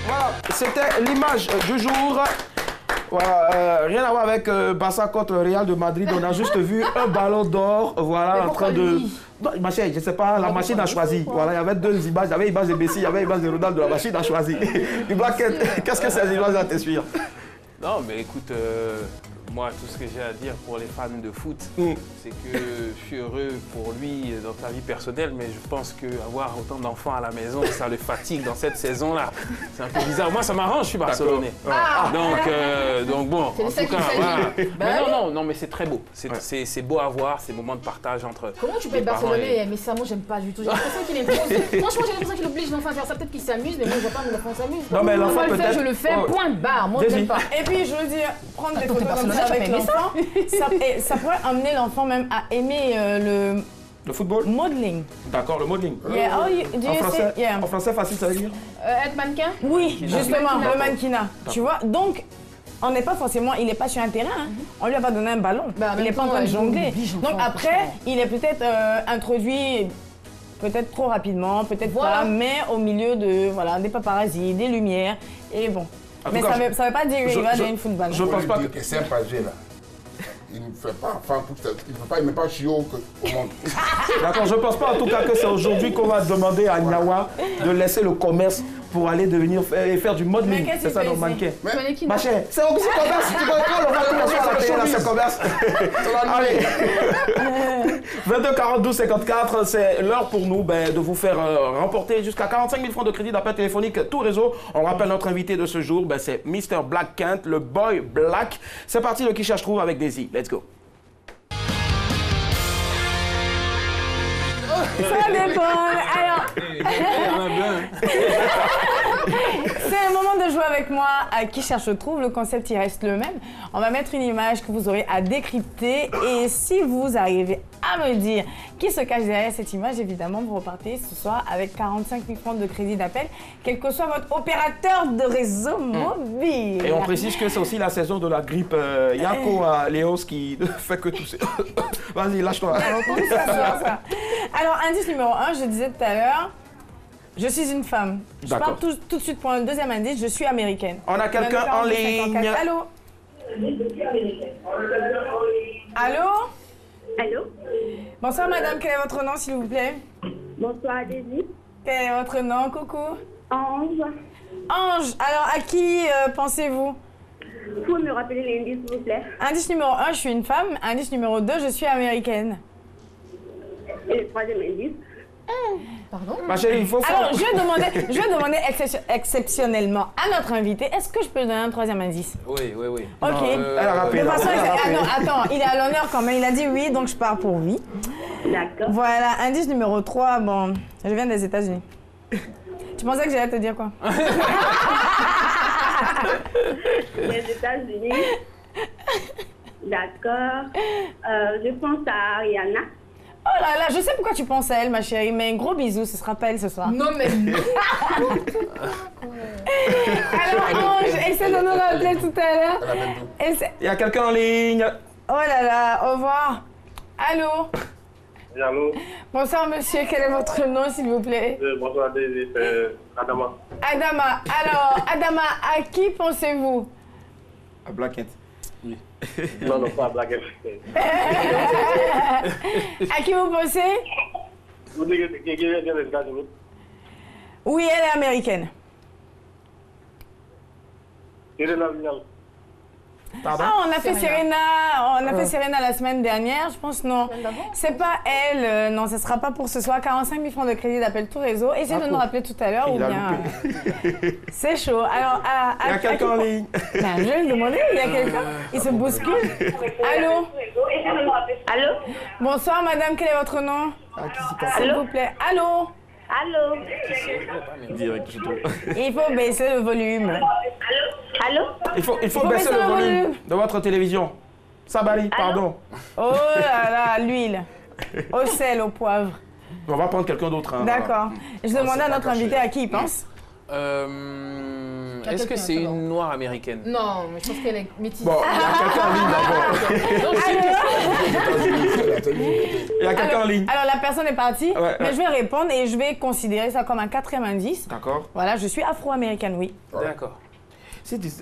Voilà, c'était l'image du jour. Voilà, rien à voir avec Barça contre le Real de Madrid. On a juste vu un ballon d'or, voilà, en train de... Non, ma chère, je ne sais pas, la machine a choisi. Voilà, il y avait deux images. Il y avait l'image de Messi, il y avait l'image de Ronaldo. La machine a choisi. Du Black Kent, qu'est-ce que ces images-là t'inspirent? Non, mais écoute, moi, tout ce que j'ai à dire pour les fans de foot, c'est que je suis heureux pour lui dans sa vie personnelle, mais je pense qu'avoir autant d'enfants à la maison, ça le fatigue dans cette saison-là. C'est un peu bizarre. Moi, ça m'arrange, je suis barcelonais. Donc bon, en tout cas, voilà. Non, mais c'est très beau. C'est beau à voir, ces moments de partage entre. Comment tu peux être barcelonais? Mais ça, moi, j'aime pas du tout. J'ai l'impression qu'il est Franchement, j'ai l'impression qu'il oblige l'enfant à faire ça. Peut-être qu'il s'amuse, mais moi, je veux pas que l'enfant s'amuse. Non, mais l'enfant peut-être. Je le fais, point barre. Moi, j'aime pas. Et puis, je veux dire, prendre des photos comme ça avec l'enfant, ça pourrait amener l'enfant même à aimer le football. Modeling. D'accord, le modeling. Yeah. En français, facile, ça veut dire être mannequin? Oui, justement, le mannequinat. Tu vois, donc, on n'est pas forcément, il n'est pas sur un terrain. On lui a pas donné un ballon. Il n'est pas en train de jongler. Donc après, il est peut-être introduit peut-être trop rapidement, peut-être pas, mais au milieu de des paparazzis, des lumières, et bon. Mais ça ne veut pas dire qu'il va aller une football. Je pense pas que c'est un passager là. Il ne fait pas, il ne met pas chiot au monde. D'accord, je ne pense pas en tout cas que c'est aujourd'hui qu'on va demander à Nyawa de laisser le commerce pour aller faire du modeling. C'est ça, donc mannequin. Ma chère, c'est aussi commerce. Tu peux prendre le commerce. Allez. 22 42 54, c'est l'heure pour nous de vous faire remporter jusqu'à 45 000 francs de crédit d'appel téléphonique tout réseau. On rappelle notre invité de ce jour, c'est Mr. Black Kent, le boy Black. C'est parti, le qui cherche trouve avec Daisy. Let's go. Ça dépend. Alors, c'est le moment de jouer avec moi à Qui cherche trouve. Le concept, il reste le même. On va mettre une image que vous aurez à décrypter. Et si vous arrivez à me dire qui se cache derrière cette image, évidemment, vous repartez ce soir avec 45 000 francs de crédit d'appel, quel que soit votre opérateur de réseau mobile. Et on précise que c'est aussi la saison de la grippe. Yako à Léos qui ne fait que tousser. Vas-y, lâche-toi. Alors, indice numéro 1, je disais tout à l'heure, je suis une femme. Je parle tout de suite pour un deuxième indice, je suis américaine. On a quelqu'un en ligne. Allô? Allô? Allô? Bonsoir madame, quel est votre nom s'il vous plaît? Bonsoir Daisy. Quel est votre nom, coucou? Ange. Ange, alors à qui pensez-vous? Vous pouvez me rappeler l'indice s'il vous plaît? Indice numéro 1, je suis une femme. Indice numéro 2, je suis américaine. Et le troisième indice? Pardon? Ma chérie, il faut faire... Alors, je vais demander exceptionnellement à notre invité, est-ce que je peux lui donner un troisième indice? Oui. Ok. Elle a rappelé. De façon, attends, il est à l'honneur quand même. Il a dit oui, donc je pars pour oui. D'accord. Voilà, indice numéro 3, bon, je viens des États-Unis. Tu pensais que j'allais te dire quoi? Les États-Unis. D'accord. Je pense à Rihanna. Oh là là, je sais pourquoi tu penses à elle, ma chérie, mais gros bisous, ce sera pas elle ce soir. Non, mais non. Alors, Ange, essaie de nous rappeler tout à l'heure. Il y a quelqu'un en ligne. Oh là là, au revoir. Allô? Oui, allô? Bonsoir monsieur, quel est votre nom s'il vous plaît? Bonsoir Daisy, c'est Adama. Adama, alors, Adama, à qui pensez-vous? À Blackett. Non, pas à Blackett. À qui vous pensez? Vous dites que qui vient des États-Unis? Oui, elle est américaine. Serena Williams. Pardon? Ah, on a fait Serena la semaine dernière, je pense non. C'est pas elle, non, ce sera pas pour ce soir. 45 000 francs de crédit d'appel tout réseau. Essayez de nous rappeler tout à l'heure ou bien. C'est chaud. Alors, il y a quelqu'un en ligne. Ben, je vais lui demander, il y a quelqu'un. Il se bouscule. Allô? Allô? Bonsoir madame, quel est votre nom? S'il vous plaît. Allô? Allô? Direct, je trouve. Il faut baisser le volume. Allô? Il faut baisser le volume de votre télévision. Sabali, pardon. Oh là là, l'huile. Au sel, au poivre. On va prendre quelqu'un d'autre. Hein, d'accord. Je demandais à notre invité à qui il pense. Est-ce que c'est une noire américaine? Non, mais je pense qu'elle est métisse. Bon, il y a quelqu'un en ligne d'abord. Il y a quelqu'un en ligne. Alors la personne est partie, mais je vais répondre et je vais considérer ça comme un 4e indice. D'accord. Voilà, je suis afro-américaine, oui. D'accord.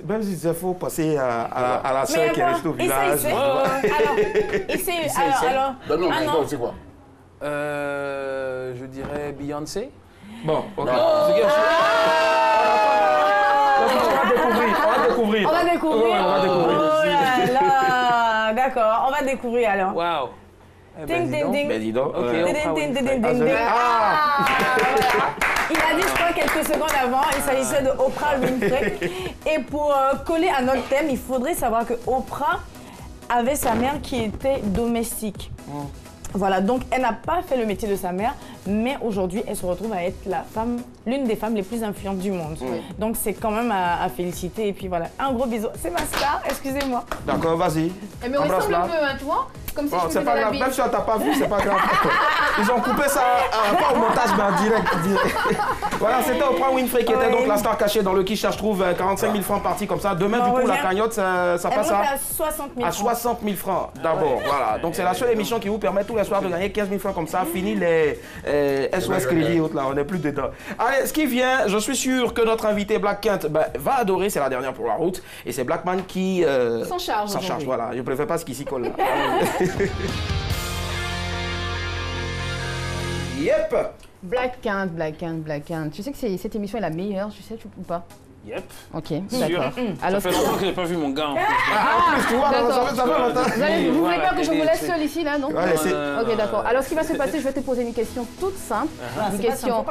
Même si il faut passer à la sœur qui reste au village. Alors, non, c'est quoi? Je dirais Beyoncé. Bon, ok. On va découvrir. On va découvrir. Oh là là. D'accord, on va découvrir alors. Waouh. Ding, ding, ding. Ben dis donc. Ding, ding, ding, ding, ding. Il a dit, je crois, quelques secondes avant, il s'agissait de Oprah Winfrey. Et pour coller à notre thème, il faudrait savoir que Oprah avait sa mère qui était domestique. Voilà, donc elle n'a pas fait le métier de sa mère, mais aujourd'hui, elle se retrouve à être l'une des femmes les plus influentes du monde. Donc c'est quand même à féliciter. Et puis voilà, un gros bisou. C'est ma star, excusez-moi. D'accord, vas-y. Mais on ressemble un peu, hein, tu vois? Comme si je c'est pas grave, même si on t'a pas vu, c'est pas grave. Ils ont coupé ça, pas au montage, mais en direct. Voilà, c'était Oprah Winfrey qui était donc la star cachée dans le Qui Cherche Trouve, 45 000 francs partis comme ça. Demain, du coup, la cagnotte, ça passe à 60 000 francs. À 60 000 francs, d'abord. Voilà, donc c'est la seule émission qui vous permet tous les soirs de gagner 15 000 francs comme ça. Fini les SOS Crédit et autres, là, on n'est plus dedans. Allez, ce qui vient, je suis sûr que notre invité Black Kent va adorer, c'est la dernière pour la route. Et c'est Blackman qui s'en charge. Voilà, je ne préfère pas ce qui s'y colle là. Yep. Black Kent. Tu sais que cette émission est la meilleure, tu sais ou pas? Yep. Ok, d'accord. Ça fait longtemps que j'ai pas vu mon gars. Tu vois, ça fait longtemps. Vous voulez pas que je vous laisse seule ici, là, non? Ouais, ok, d'accord. Alors, ce qui va se passer, je vais te poser une question toute simple. Une question...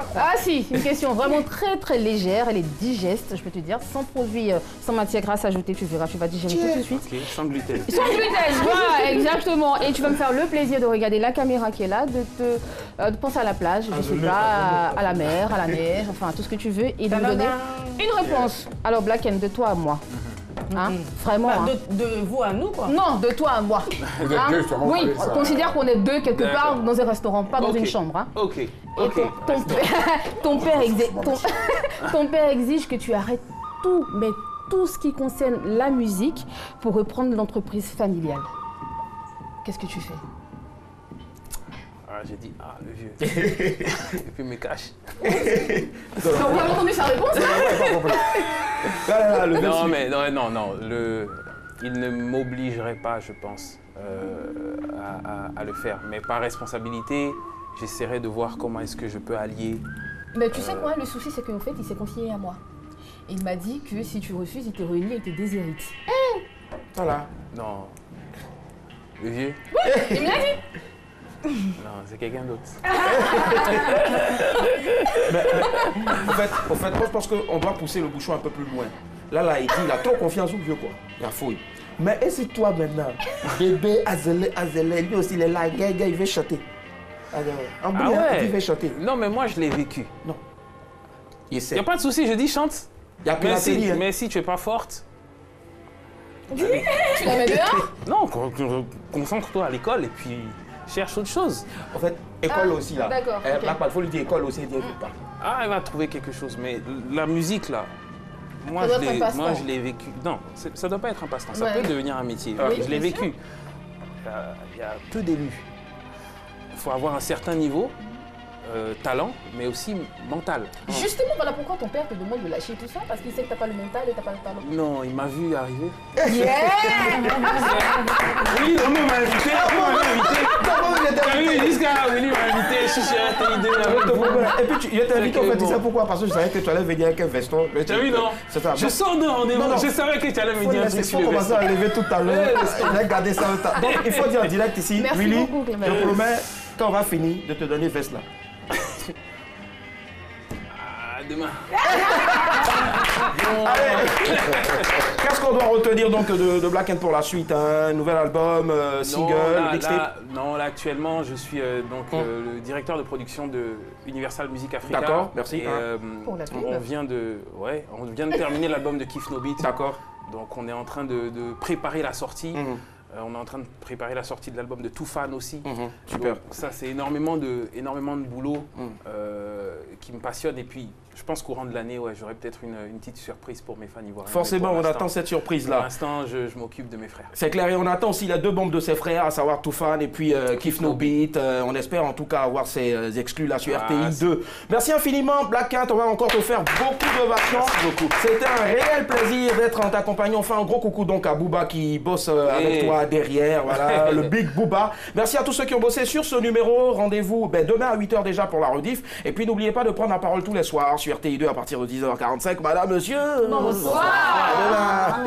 une question vraiment très, très légère. Elle est digeste, je peux te dire, sans produit, sans matière grasse ajoutée, tu verras, tu vas digérer tout de suite. Ok, sans gluten. Sans gluten, voilà, exactement. Et tu vas me faire le plaisir de regarder la caméra qui est là, de penser à la plage, je sais pas, à la mer, à la neige, enfin, tout ce que tu veux, et de me donner une réponse. Alors, Black Kent, de toi à moi. Hein? Vraiment. Bah, de vous à nous, quoi. Non, de toi à moi. Hein? Oui, on considère qu'on est deux quelque part dans un restaurant, pas dans une chambre. Hein? Ok. Et ton père exige que tu arrêtes tout, mais tout ce qui concerne la musique pour reprendre l'entreprise familiale. Qu'est-ce que tu fais? J'ai dit, le vieux. Et puis il me cache. On a entendu sa réponse, non, il ne m'obligerait pas, je pense, à le faire. Mais par responsabilité, j'essaierai de voir comment est-ce que je peux allier. Mais tu sais quoi, le souci c'est qu'en fait, il s'est confié à moi. Et il m'a dit que si tu refuses, il te réunit et te déshérite. Voilà. Non. Le vieux? Oui, il me l'a dit. Non, c'est quelqu'un d'autre. Au fait, moi je pense qu'on doit pousser le bouchon un peu plus loin. Là, il dit, il a trop confiance au vieux, quoi. Il a fouille. Mais et si toi maintenant, bébé Azélé, lui aussi il est là, il veut chanter. Il veut chanter. Non, mais moi je l'ai vécu. Non. Il n'y a pas de souci, je dis chante. Il y a mais si tu es pas forte. Tu la mets dehors? Non, concentre-toi à l'école et puis cherche autre chose. En fait, école aussi là. D'accord. Là, il faut lui dire école aussi, il dit pas. Ah, elle va trouver quelque chose, mais la musique là. Moi, je l'ai vécu. Non, ça ne doit pas être un passe-temps. Ça peut devenir un métier. Oui, je l'ai vécu. Il y a peu d'élus. Il faut avoir un certain niveau, talent, mais aussi mental. Justement, voilà pourquoi ton père te demande de lâcher tout ça, parce qu'il sait que tu n'as pas le mental et tu n'as pas le talent. Non, il m'a vu arriver. Yeah. Oui, Willy m'a invité. Oui, jusqu'à Willy m'a invité. Je suis chez RTI2. Et puis, il t'a invité, en fait, tu sais pourquoi? Parce que je savais que tu allais venir avec un veston. Tu as vu, non? Je sors de rendez-vous. Je savais que tu allais me dire un truc sur le veston. Il faut commencer à lever tout à l'heure. Il a gardé ça. Donc, il faut dire en direct ici, Willy, je promets, quand on va finir, de te donner veste là. Demain. Qu'est-ce qu'on doit retenir donc de Black Ant pour la suite? Un nouvel album, single, mixtape? Non, là actuellement je suis le directeur de production de Universal Music Africa. D'accord, merci. Et, on vient de terminer l'album de Kif No Beat. D'accord. Donc on est en train de préparer la sortie. On est en train de préparer la sortie de l'album de Toufan aussi. Super. Donc, ça, c'est énormément de boulot qui me passionne. Et puis, je pense qu'au courant de l'année, j'aurai peut-être une petite surprise pour mes fans ivoiriens. Forcément, on attend cette surprise-là. Pour l'instant, je m'occupe de mes frères. C'est clair. Et on attend aussi les deux bombes de ses frères, à savoir Toufan et puis Kif No Beat. On espère en tout cas avoir ces exclus là sur RTI 2. Merci infiniment, Black Ant. On va encore te faire beaucoup de vacances. Merci beaucoup. C'était un réel plaisir d'être en ta compagnie. On fait un gros coucou donc à Booba qui bosse avec toi derrière, voilà, le Big Booba. Merci à tous ceux qui ont bossé sur ce numéro. Rendez-vous demain à 8h déjà pour la rediff. Et puis n'oubliez pas de prendre la parole tous les soirs sur RTI2 à partir de 10h45. Madame, monsieur. Bonsoir.